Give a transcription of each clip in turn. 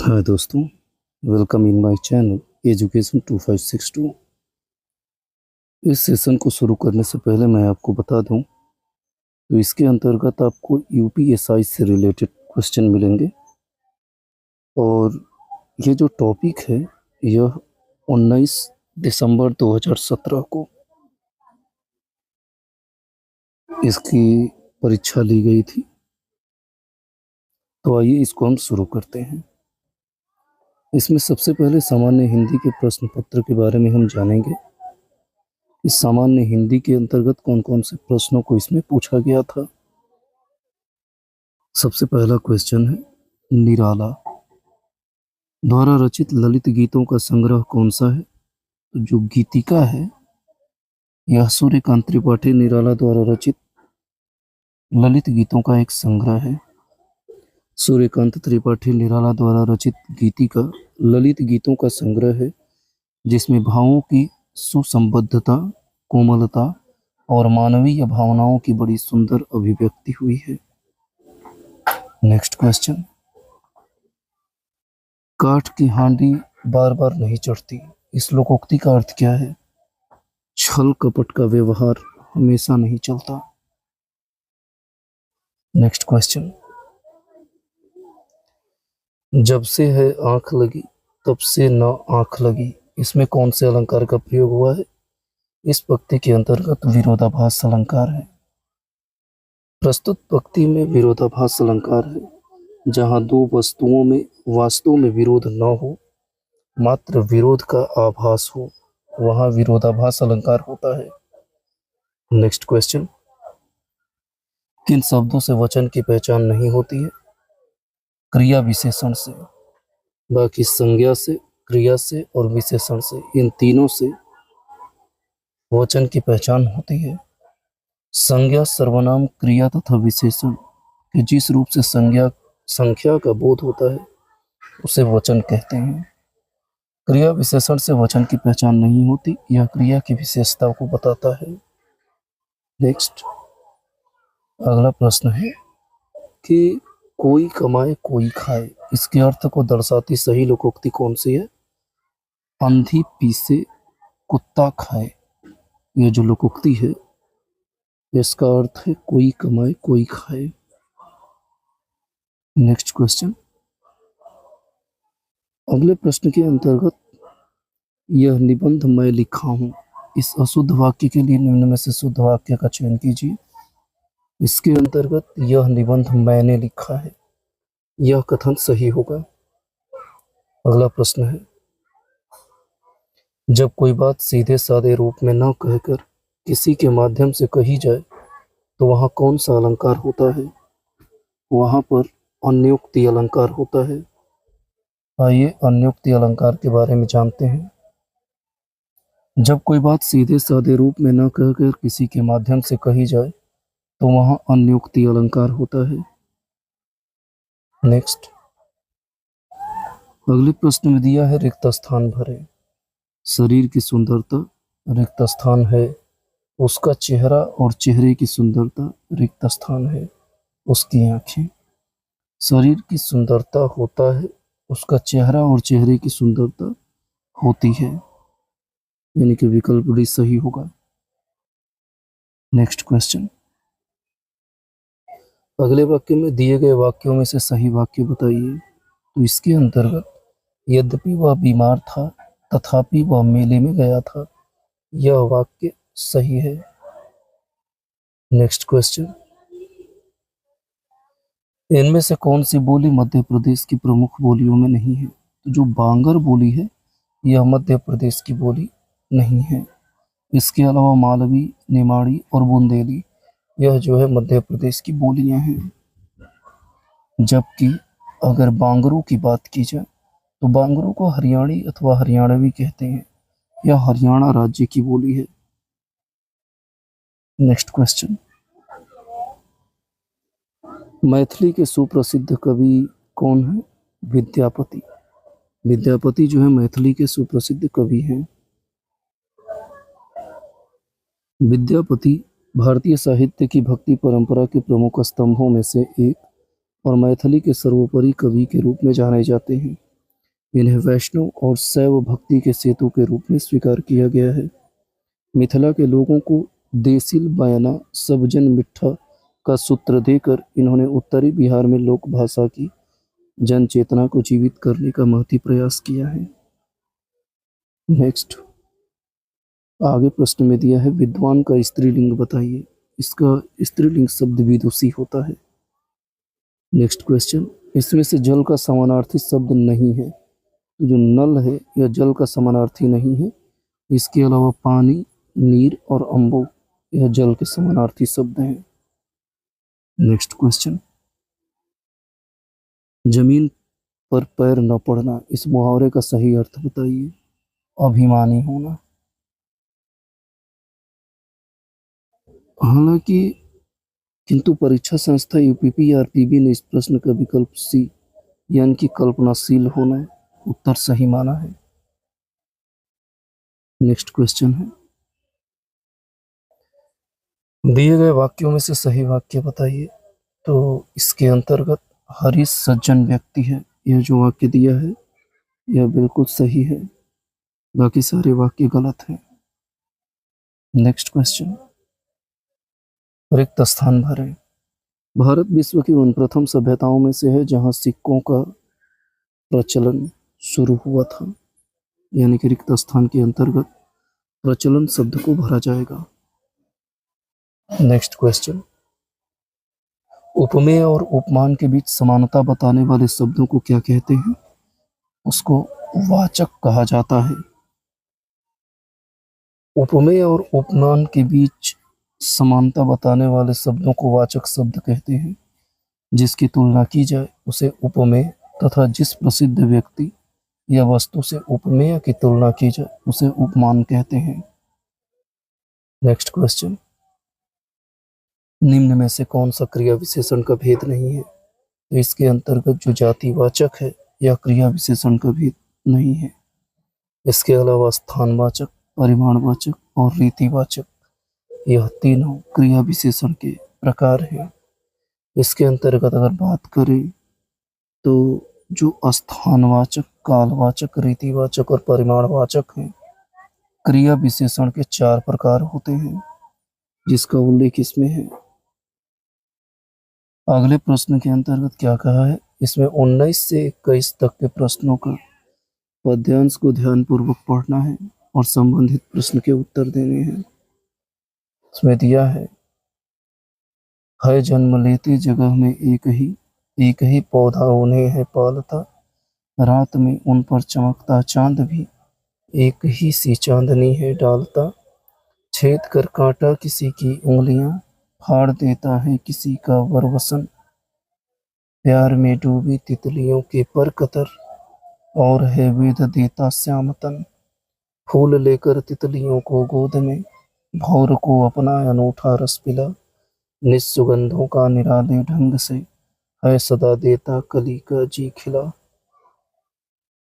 हाय दोस्तों, welcome in my channel education 2562। इस session को शुरू करने से पहले मैं आपको बता दूं तो इसके अंतर्गत आपको यूपीएसआई से रिलेटेड क्वेश्चन मिलेंगे और ये जो टॉपिक है यह 19 दिसंबर 2017 को इसकी परीक्षा ली गई थी। तो आइए इसको हम शुरू करते हैं। इसमें सबसे पहले सामान्य हिंदी के प्रश्न पत्र के बारे में हम जानेंगे। इस सामान्य हिंदी के अंतर्गत कौन कौन से प्रश्नों को इसमें पूछा गया था। सबसे पहला क्वेश्चन है, निराला द्वारा रचित ललित गीतों का संग्रह कौन सा है? तो जो गीतिका है यह सूर्यकांत त्रिपाठी निराला द्वारा रचित ललित गीतों का एक संग्रह है। सूर्यकांत त्रिपाठी निराला द्वारा रचित गीतिका ललित गीतों का संग्रह है जिसमें भावों की सुसंबद्धता, कोमलता और मानवीय भावनाओं की बड़ी सुंदर अभिव्यक्ति हुई है। नेक्स्ट क्वेश्चन, काठ की हांडी बार बार नहीं चढ़ती, इस लोकोक्ति का अर्थ क्या है? छल कपट का व्यवहार हमेशा नहीं चलता। नेक्स्ट क्वेश्चन, जब से है आंख लगी तब से न आंख लगी, इसमें कौन से अलंकार का प्रयोग हुआ है? इस पंक्ति के अंतर्गत विरोधाभास अलंकार है। प्रस्तुत पंक्ति में विरोधाभास अलंकार है। जहां दो वस्तुओं में वास्तव में विरोध न हो, मात्र विरोध का आभास हो, वहां विरोधाभास अलंकार होता है। नेक्स्ट क्वेश्चन, किन शब्दों से वचन की पहचान नहीं होती है? क्रिया विशेषण से, बाकी संज्ञा से, क्रिया से और विशेषण से, इन तीनों से वचन की पहचान होती है। संज्ञा सर्वनाम, क्रिया तथा विशेषण के जिस रूप से संख्या का बोध होता है उसे वचन कहते हैं। क्रिया विशेषण से वचन की पहचान नहीं होती, यह क्रिया की विशेषता को बताता है। नेक्स्ट, अगला प्रश्न है कि कोई कमाए कोई खाए, इसके अर्थ को दर्शाती सही लोकोक्ति कौन सी है? अंधी पीसे कुत्ता खाए, यह जो लोकोक्ति है इसका अर्थ है कोई कमाए कोई खाए। नेक्स्ट क्वेश्चन, अगले प्रश्न के अंतर्गत यह निबंध मैं लिखा हूं, इस अशुद्ध वाक्य के लिए निम्न में से शुद्ध वाक्य का चयन कीजिए। इसके अंतर्गत यह निबंध मैंने लिखा है, यह कथन सही होगा। अगला प्रश्न है, जब कोई बात सीधे साधे रूप में न कहकर किसी के माध्यम से कही जाए तो वहां कौन सा अलंकार होता है? वहां पर अन्योक्ति अलंकार होता है। आइए अन्योक्ति अलंकार के बारे में जानते हैं। जब कोई बात सीधे साधे रूप में न कहकर किसी के माध्यम से कही जाए तो वहां अन्योक्ति अलंकार होता है। नेक्स्ट, अगले प्रश्न में दिया है रिक्त स्थान भरे। शरीर की सुंदरता रिक्त स्थान है, उसका चेहरा और चेहरे की सुंदरता रिक्त स्थान है, उसकी आंखें। शरीर की सुंदरता होता है, उसका चेहरा और चेहरे की सुंदरता होती है, यानी कि विकल्प डी सही होगा। नेक्स्ट क्वेश्चन, अगले वाक्य में दिए गए वाक्यों में से सही वाक्य बताइए। तो इसके अंतर्गत यद्यपि वह बीमार था तथापि वह मेले में गया था, यह वाक्य सही है। नेक्स्ट क्वेश्चन, इनमें से कौन सी बोली मध्य प्रदेश की प्रमुख बोलियों में नहीं है? तो जो बांगर बोली है यह मध्य प्रदेश की बोली नहीं है। इसके अलावा मालवी, निमाड़ी और बुंदेली यह जो है मध्य प्रदेश की बोलियां हैं। जबकि अगर बांगरू की बात की जाए तो बांगरू को हरियाणी अथवा हरियाणवी कहते हैं, यह हरियाणा राज्य की बोली है। नेक्स्ट क्वेश्चन, मैथिली के सुप्रसिद्ध कवि कौन है? विद्यापति। विद्यापति जो है मैथिली के सुप्रसिद्ध कवि हैं। विद्यापति भारतीय साहित्य की भक्ति परंपरा के प्रमुख स्तंभों में से एक और मैथिली के सर्वोपरि कवि के रूप में जाने जाते हैं। इन्हें वैष्णव और शैव भक्ति के सेतु के रूप में स्वीकार किया गया है। मिथिला के लोगों को देसिल बयाना सबजन मिठा का सूत्र देकर इन्होंने उत्तरी बिहार में लोक भाषा की जन चेतना को जीवित करने का महती प्रयास किया है। नेक्स्ट, आगे प्रश्न में दिया है विद्वान का स्त्रीलिंग बताइए। इसका स्त्रीलिंग शब्द विदुषी होता है। नेक्स्ट क्वेश्चन, इसमें से जल का समानार्थी शब्द नहीं है। तो जो नल है यह जल का समानार्थी नहीं है। इसके अलावा पानी, नीर और अम्बु यह जल के समानार्थी शब्द हैं। नेक्स्ट क्वेश्चन, जमीन पर पैर न पड़ना, इस मुहावरे का सही अर्थ बताइए। अभिमानी होना। हालांकि किंतु परीक्षा संस्था यूपीपीआरपीबी ने इस प्रश्न का विकल्प सी यानी कि कल्पनाशील होना उत्तर सही माना है। नेक्स्ट क्वेश्चन है, दिए गए वाक्यों में से सही वाक्य बताइए। तो इसके अंतर्गत हरीश सज्जन व्यक्ति है, यह जो वाक्य दिया है यह बिल्कुल सही है, बाकी सारे वाक्य गलत हैं। नेक्स्ट क्वेश्चन, रिक्त स्थान भरें। भारत विश्व की उन प्रथम सभ्यताओं में से है जहां सिक्कों का प्रचलन शुरू हुआ था, यानी कि रिक्त स्थान के अंतर्गत प्रचलन शब्द को भरा जाएगा। नेक्स्ट क्वेश्चन, उपमेय और उपमान के बीच समानता बताने वाले शब्दों को क्या कहते हैं? उसको वाचक कहा जाता है। उपमेय और उपमान के बीच समानता बताने वाले शब्दों को वाचक शब्द कहते हैं। जिसकी तुलना की जाए उसे उपमेय तथा जिस प्रसिद्ध व्यक्ति या वस्तु से उपमेय की तुलना की जाए उसे उपमान कहते हैं। नेक्स्ट क्वेश्चन, निम्न में से कौन सा क्रिया विशेषण का भेद नहीं है? तो इसके अंतर्गत जो जातिवाचक है यह क्रिया विशेषण का भेद नहीं है। इसके अलावा स्थानवाचक, परिमाणवाचक और रीतिवाचक यह तीनों क्रिया विशेषण के प्रकार हैं। इसके अंतर्गत अगर बात करें तो जो स्थानवाचक, कालवाचक, रीतिवाचक और परिमाणवाचक हैं, क्रिया विशेषण के 4 प्रकार होते हैं जिसका उल्लेख इसमें है। अगले प्रश्न के अंतर्गत क्या कहा है? इसमें 19 से 21 तक के प्रश्नों का पद्यांश को ध्यानपूर्वक पढ़ना है और संबंधित प्रश्न के उत्तर देने हैं। इसमें दिया है जन्म लेते जगह में एक ही पौधा उन्हें है पालता, रात में उन पर चमकता चांद भी एक ही सी चांदनी है डालता, छेद कर काटा किसी की उंगलियां, फाड़ देता है किसी का वरवसन, प्यार में डूबी तितलियों के पर कतर, और है वेद देता श्यामतन, फूल लेकर तितलियों को गोद में, भौर को अपना अनूठा रस पिला, निस्सुगंधों का निराले ढंग से, है सदा देता कली का जी खिला,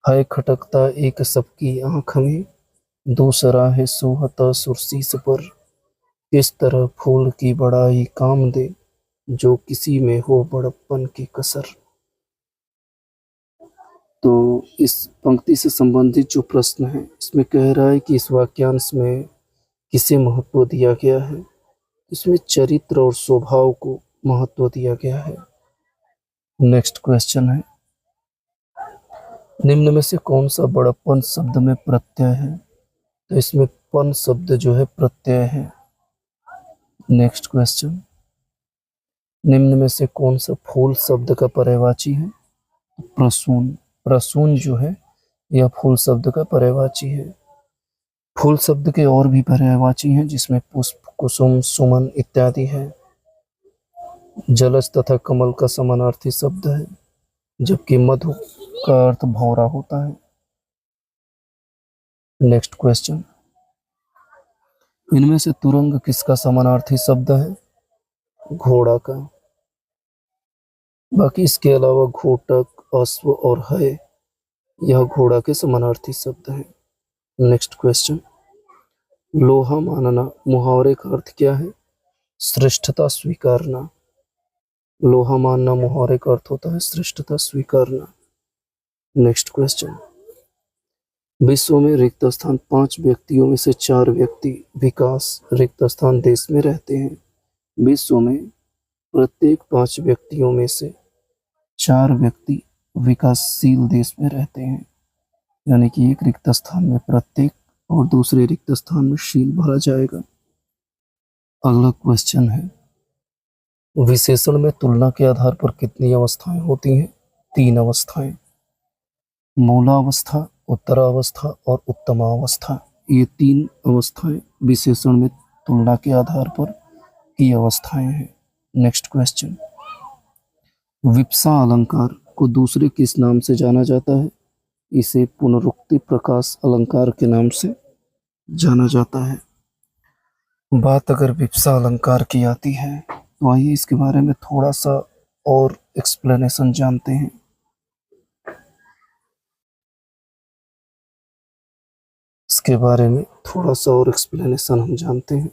है खटकता एक सबकी आंख में, दूसरा है सोहता सुरसीस पर, किस तरह फूल की बड़ाई काम दे, जो किसी में हो बड़प्पन की कसर। तो इस पंक्ति से संबंधित जो प्रश्न है इसमें कह रहा है कि इस वाक्यांश में किसे महत्व दिया गया है? इसमें चरित्र और स्वभाव को महत्व दिया गया है। नेक्स्ट क्वेश्चन है, निम्न में से कौन सा बड़प्पन शब्द में प्रत्यय है? तो इसमें पन शब्द जो है प्रत्यय है। नेक्स्ट क्वेश्चन, निम्न में से कौन सा फूल शब्द का पर्यायवाची है? प्रसून। प्रसून जो है यह फूल शब्द का पर्यायवाची है। फूल शब्द के और भी पर्यायवाची हैं जिसमें पुष्प, कुसुम, सुमन इत्यादि है। जलज तथा कमल का समानार्थी शब्द है, जबकि मधु का अर्थ भौरा होता है। नेक्स्ट क्वेश्चन, इनमें से तुरंग किसका समानार्थी शब्द है? घोड़ा का। बाकी इसके अलावा घोटक, अश्व और है यह घोड़ा के समानार्थी शब्द हैं। नेक्स्ट क्वेश्चन, लोहा मानना मुहावरे का अर्थ क्या है? श्रेष्ठता स्वीकारना। लोहा मानना मुहावरे का अर्थ होता है श्रेष्ठता स्वीकारना। नेक्स्ट क्वेश्चन, विश्व में रिक्त स्थान 5 व्यक्तियों में से 4 व्यक्ति विकास रिक्त स्थान देश में रहते हैं। विश्व में प्रत्येक 5 व्यक्तियों में से 4 व्यक्ति विकासशील देश में रहते हैं, यानी कि एक रिक्त स्थान में प्रत्येक और दूसरे रिक्त स्थान में शील भरा जाएगा। अगला क्वेश्चन है, विशेषण में तुलना के आधार पर कितनी अवस्थाएं होती हैं? 3 अवस्थाएं, मूलावस्था, उत्तरावस्था और उत्तमावस्था। ये 3 अवस्थाएं विशेषण में तुलना के आधार पर की अवस्थाएं हैं। नेक्स्ट क्वेश्चन, विप्सा अलंकार को दूसरे किस नाम से जाना जाता है? इसे पुनरुक्ति प्रकाश अलंकार के नाम से जाना जाता है। बात अगर विप्सा अलंकार की आती है तो आइए इसके बारे में थोड़ा सा और एक्सप्लेनेशन जानते हैं। इसके बारे में थोड़ा सा और एक्सप्लेनेशन हम जानते हैं।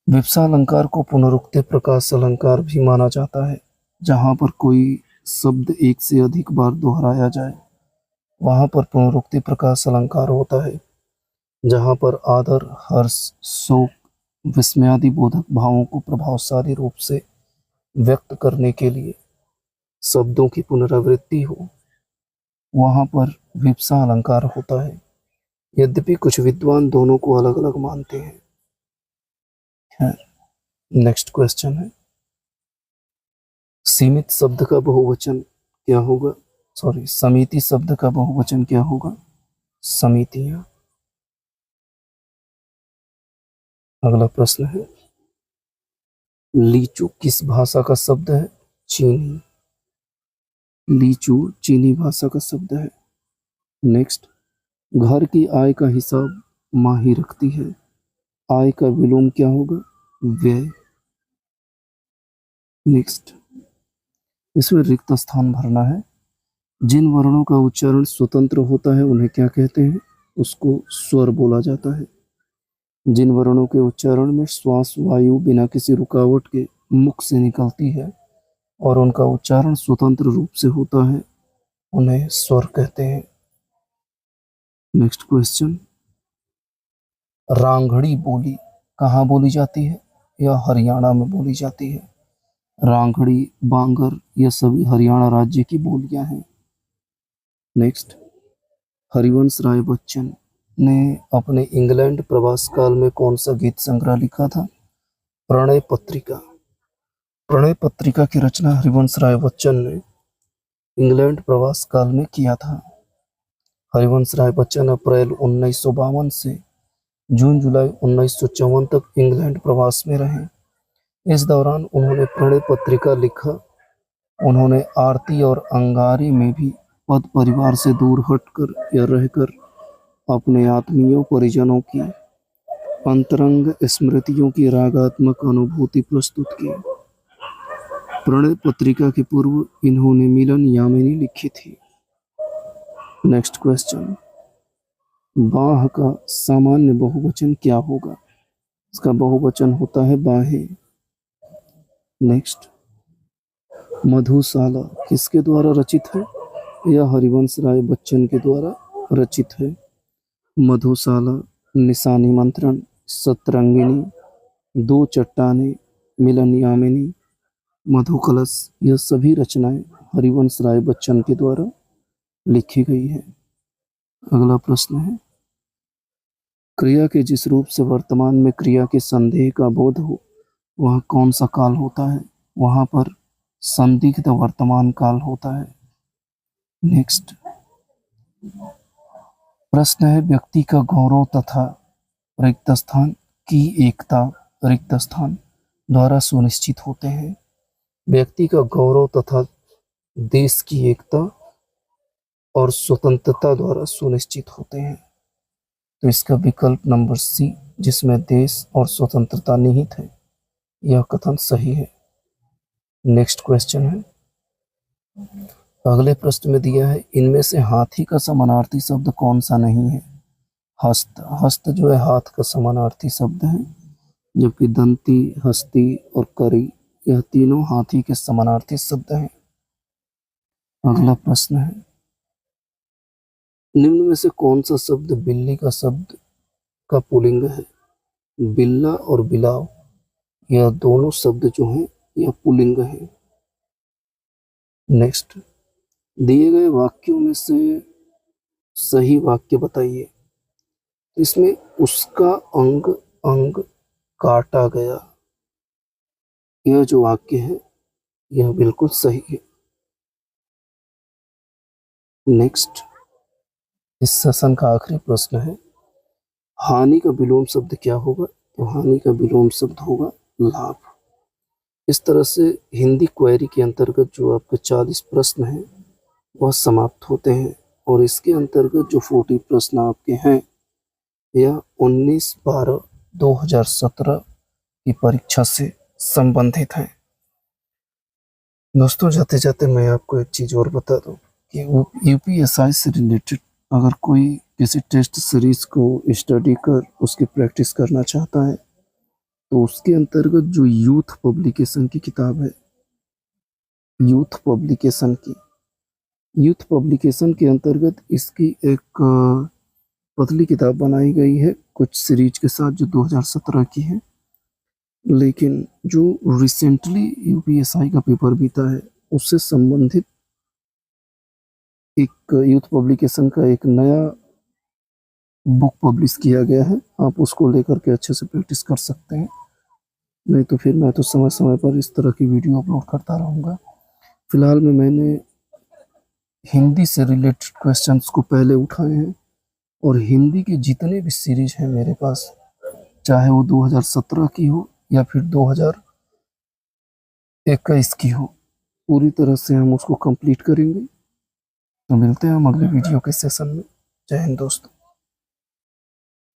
विप्सा अलंकार को पुनरुक्ति प्रकाश अलंकार भी माना जाता है। जहाँ पर कोई शब्द एक से अधिक बार दोहराया जाए वहाँ पर पुनरुक्ति प्रकाश अलंकार होता है। जहाँ पर आदर, हर्ष, शोक, विस्मयादि बोधक भावों को प्रभावशाली रूप से व्यक्त करने के लिए शब्दों की पुनरावृत्ति हो, वहाँ पर विप्सा अलंकार होता है। यद्यपि कुछ विद्वान दोनों को अलग अलग मानते हैं। नेक्स्ट क्वेश्चन है, सीमित शब्द का बहुवचन क्या होगा? समिति शब्द का बहुवचन क्या होगा? समितियां। अगला प्रश्न है, लीचू किस भाषा का शब्द है? चीनी। लीचू चीनी भाषा का शब्द है। नेक्स्ट, घर की आय का हिसाब माँ ही रखती है। आय का विलोम क्या होगा? व्यय। नेक्स्ट, इसमें रिक्त स्थान भरना है। जिन वर्णों का उच्चारण स्वतंत्र होता है उन्हें क्या कहते हैं? उसको स्वर बोला जाता है। जिन वर्णों के उच्चारण में श्वास वायु बिना किसी रुकावट के मुख से निकलती है और उनका उच्चारण स्वतंत्र रूप से होता है उन्हें स्वर कहते हैं। नेक्स्ट क्वेश्चन, रांगड़ी बोली कहाँ बोली जाती है? यह हरियाणा में बोली जाती है। रांगड़ी, बांगर यह सभी हरियाणा राज्य की बोलियां हैं। नेक्स्ट, हरिवंश राय बच्चन ने अपने इंग्लैंड प्रवास काल में कौन सा गीत संग्रह लिखा था? प्रणय पत्रिका। प्रणय पत्रिका की रचना हरिवंश राय बच्चन ने इंग्लैंड प्रवास काल में किया था। हरिवंश राय बच्चन अप्रैल 1952 से जून जुलाई 1954 तक इंग्लैंड प्रवास में रहे। इस दौरान उन्होंने प्रणय पत्रिका लिखा। उन्होंने आरती और अंगारी में भी पद परिवार से दूर हटकर या रहकर अपने आत्मीयों परिजनों की अंतरंग स्मृतियों की रागात्मक अनुभूति प्रस्तुत की। प्रणय पत्रिका के पूर्व इन्होंने मिलन यामिनी लिखी थी। नेक्स्ट क्वेश्चन, बाह का सामान्य बहुवचन क्या होगा? इसका बहुवचन होता है बाहे। नेक्स्ट, मधुशाला किसके द्वारा रचित है? यह हरिवंश राय बच्चन के द्वारा रचित है। मधुशाला, निशानी मंत्रण, सतरंगिनी, दो चट्टाने, मिलन यामिनी, मधुकलश यह सभी रचनाएं हरिवंश राय बच्चन के द्वारा लिखी गई है। अगला प्रश्न है, क्रिया के जिस रूप से वर्तमान में क्रिया के संदेह का बोध हो वह कौन सा काल होता है? वहां पर संदिग्ध वर्तमान काल होता है। नेक्स्ट प्रश्न है, व्यक्ति का गौरव तथा रिक्त स्थान की एकता रिक्त स्थान द्वारा सुनिश्चित होते हैं। व्यक्ति का गौरव तथा देश की एकता और स्वतंत्रता द्वारा सुनिश्चित होते हैं। तो इसका विकल्प नंबर सी, जिसमें देश और स्वतंत्रता निहित है, यह कथन सही है। नेक्स्ट क्वेश्चन है, अगले प्रश्न में दिया है, इनमें से हाथी का समानार्थी शब्द कौन सा नहीं है? हस्त। हस्त जो है हाथ का समानार्थी शब्द है, जबकि दंती, हस्ती और करी यह तीनों हाथी के समानार्थी शब्द हैं। अगला प्रश्न है, निम्न में से कौन सा शब्द बिल्ली का शब्द का पुल्लिंग है? बिल्ला और बिलाव, यह दोनों शब्द जो हैं यह पुल्लिंग है। नेक्स्ट, दिए गए वाक्यों में से सही वाक्य बताइए। इसमें उसका अंग अंग काटा गया, यह जो वाक्य है यह बिल्कुल सही है। नेक्स्ट, इस सेशन का आखिरी प्रश्न है, हानि का विलोम शब्द क्या होगा? तो हानि का विलोम शब्द होगा लाभ। इस तरह से हिंदी क्वेरी के अंतर्गत जो आपके 40 प्रश्न हैं वह समाप्त होते हैं और इसके अंतर्गत जो 40 प्रश्न आपके हैं यह 19/12/2017 की परीक्षा से संबंधित हैं। दोस्तों, जाते जाते मैं आपको एक चीज़ और बता दूं कि यूपीएसआई से रिलेटेड अगर कोई किसी टेस्ट सीरीज को स्टडी कर उसकी प्रैक्टिस करना चाहता है तो उसके अंतर्गत जो यूथ पब्लिकेशन की किताब है, यूथ पब्लिकेशन के अंतर्गत इसकी एक पतली किताब बनाई गई है कुछ सीरीज के साथ जो 2017 की है। लेकिन जो रिसेंटली यूपीएसआई का पेपर बीता है उससे संबंधित एक यूथ पब्लिकेशन का एक नया बुक पब्लिश किया गया है, आप उसको लेकर के अच्छे से प्रैक्टिस कर सकते हैं। नहीं तो फिर मैं तो समय समय पर इस तरह की वीडियो अपलोड करता रहूँगा। फिलहाल में मैंने हिंदी से रिलेटेड क्वेश्चंस को पहले उठाए हैं और हिंदी के जितने भी सीरीज हैं मेरे पास, चाहे वो 2017 की हो या फिर 2021 की हो, पूरी तरह से हम उसको कंप्लीट करेंगे। तो मिलते हैं हम अगले वीडियो के सेशन में। जय हिंद दोस्तों।